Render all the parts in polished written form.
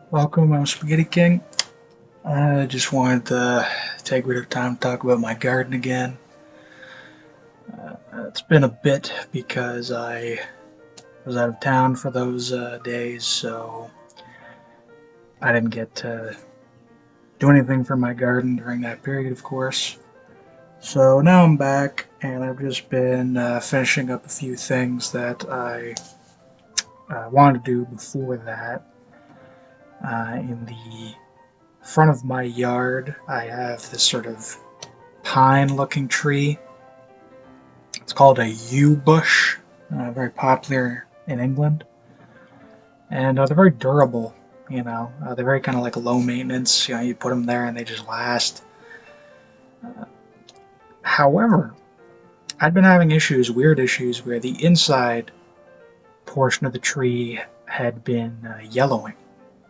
Welcome, I'm Spaghetti King. I just wanted to take a bit of time to talk about my garden again. It's been a bit because I was out of town for those days, so I didn't get to do anything for my garden during that period, of course. So now I'm back, and I've just been finishing up a few things that I wanted to do before that. In the front of my yard, I have this sort of pine looking tree. It's called a yew bush, very popular in England, and they're very durable. They're very kind of like low maintenance. You put them there and they just last. However, I've been having issues, weird issues, where the inside portion of the tree had been yellowing,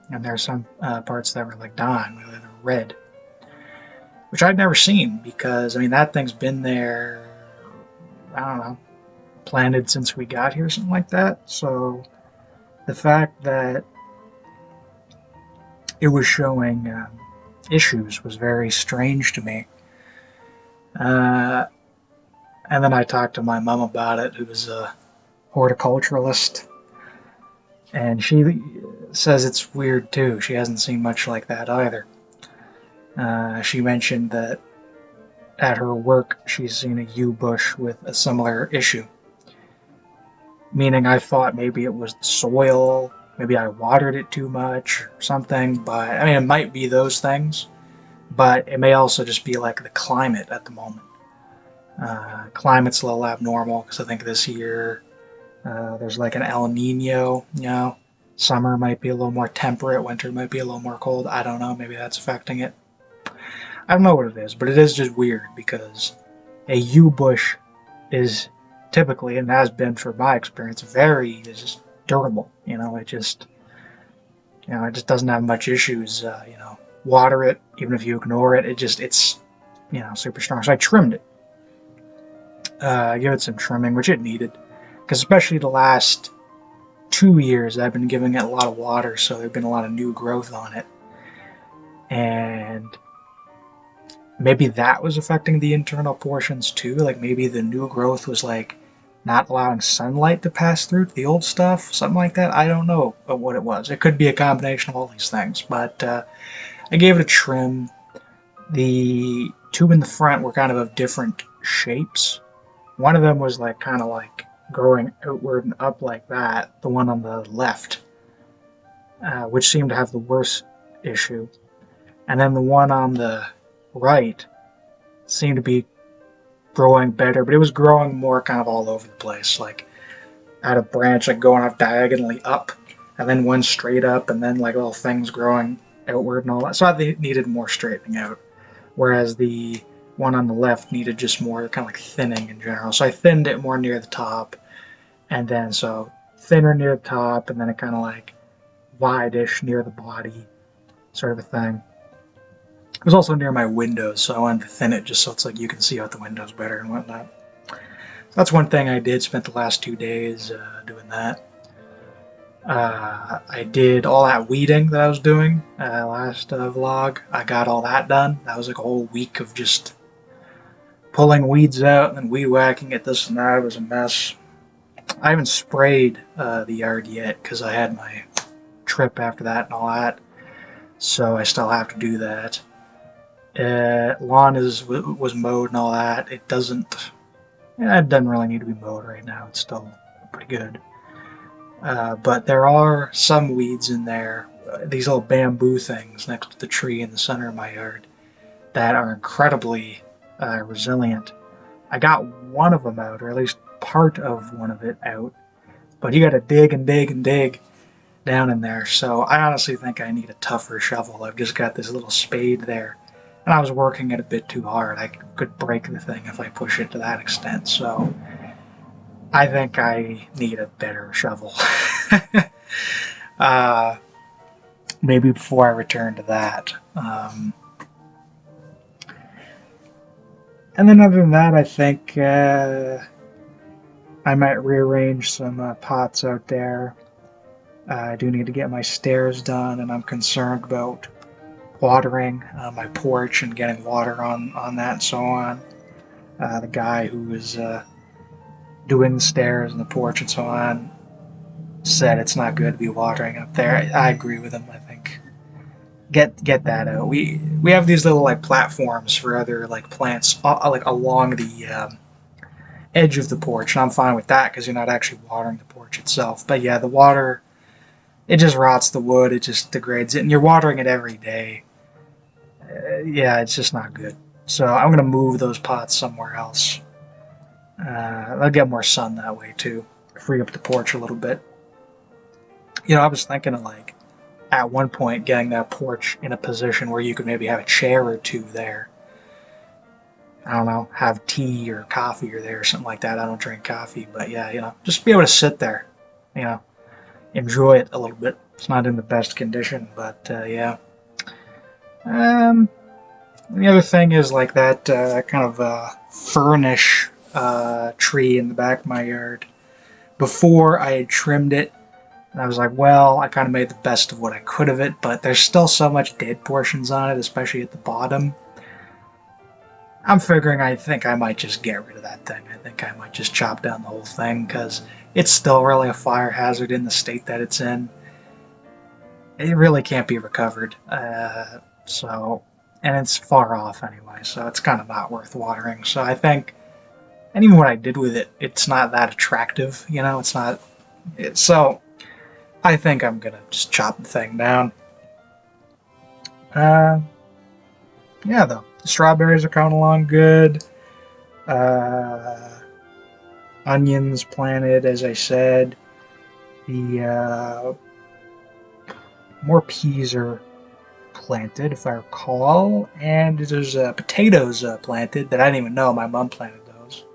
and there are some parts that were like dying, they were red, which I'd never seen because that thing's been there. I don't know, planted since we got here, something like that. So the fact that it was showing issues was very strange to me. Uh, and then I talked to my mom about it, who's a horticulturalist, and she says it's weird too. She hasn't seen much like that either. She mentioned that at her work she's seen a yew bush with a similar issue. Meaning I thought maybe it was the soil, maybe I watered it too much or something, but it might be those things, but it may also just be like the climate at the moment. Climate's a little abnormal because I think this year there's like an El Nino, summer might be a little more temperate, winter might be a little more cold. I don't know, maybe that's affecting it. I don't know what it is, but it is just weird because a yew bush is typically, and has been for my experience, very just durable. It just doesn't have much issues. Water it, even if you ignore it, it's super strong. So I trimmed it. I give it some trimming, which it needed, because especially the last 2 years, I've been giving it a lot of water, so there's been a lot of new growth on it, and maybe that was affecting the internal portions too. Like maybe the new growth was like not allowing sunlight to pass through to the old stuff, something like that. I don't know what it was. It could be a combination of all these things, but I gave it a trim. The two in the front were kind of different shapes. One of them was like kind of like growing outward and up like that. The one on the left, which seemed to have the worst issue, and then the one on the right seemed to be growing better, but it was growing more kind of all over the place, like at a branch, like going off diagonally up, and then one straight up, and then like little things growing outward and all that. So I think it needed more straightening out, whereas the one on the left needed just more kind of like thinning in general. So I thinned it more near the top, and then so thinner near the top, and then it kind of like wide-ish near the body, sort of a thing. It was also near my windows, so I wanted to thin it just so it's like you can see out the windows better and whatnot. So that's one thing I did. Spent the last 2 days doing that. I did all that weeding that I was doing last vlog. I got all that done. That was like a whole week of just pulling weeds out and then weed whacking it, this and that. It was a mess. I haven't sprayed the yard yet because I had my trip after that and all that, so I still have to do that. Lawn was mowed and all that. It doesn't really need to be mowed right now. It's still pretty good. But there are some weeds in there, these little bamboo things next to the tree in the center of my yard, that are incredibly resilient. I got one of them out, or at least part of one of it out, but you got to dig and dig and dig down in there. So I honestly think I need a tougher shovel. I've just got this little spade there, and I was working it a bit too hard. I could break the thing if I push it to that extent. So I think I need a better shovel. uh, Maybe before I return to that. And then other than that, I think I might rearrange some pots out there. I do need to get my stairs done, and I'm concerned about watering my porch and getting water on that and so on. The guy who was doing the stairs and the porch and so on said it's not good to be watering up there. I agree with him. I think get that out. We have these little like platforms for other like plants like along the edge of the porch, and I'm fine with that because you're not actually watering the porch itself. But yeah, the water, it just rots the wood. It just degrades it, and you're watering it every day. Yeah, it's just not good. So I'm gonna move those pots somewhere else. I'll get more sun that way too. Free up the porch a little bit. I was thinking of like at one point getting that porch in a position where you could maybe have a chair or two there. I don't know, have tea or coffee or there or something like that. I don't drink coffee, but yeah, just be able to sit there, you know, enjoy it a little bit. It's not in the best condition, but yeah. The other thing is like that kind of fernish tree in the back of my yard. Before I had trimmed it, and I was like, well, I kind of made the best of what I could of it, but there's still so much dead portions on it, especially at the bottom. I'm figuring I think I might just get rid of that thing. I think I might just chop down the whole thing because it's still really a fire hazard in the state that it's in. It really can't be recovered. And it's far off anyway, so it's kind of not worth watering. So I think, and even what I did with it, it's not that attractive. It's not. So I think I'm gonna just chop the thing down. Uh, yeah, though the strawberries are coming along good. Uh, Onions planted, as I said. The more peas are planted, if I recall, and there's potatoes planted that I didn't even know. My mom planted those,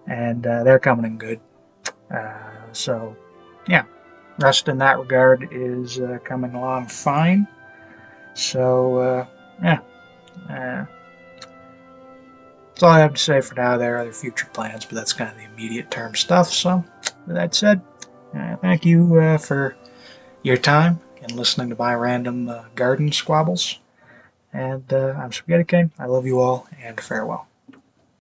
and they're coming in good. So, yeah, rest in that regard is coming along fine. So, yeah, that's all I have to say for now. There are other future plans, but that's kind of the immediate term stuff. So, with that said, thank you for your time and listening to my random garden squabbles. And I'm Spaghetti King. I love you all, and farewell.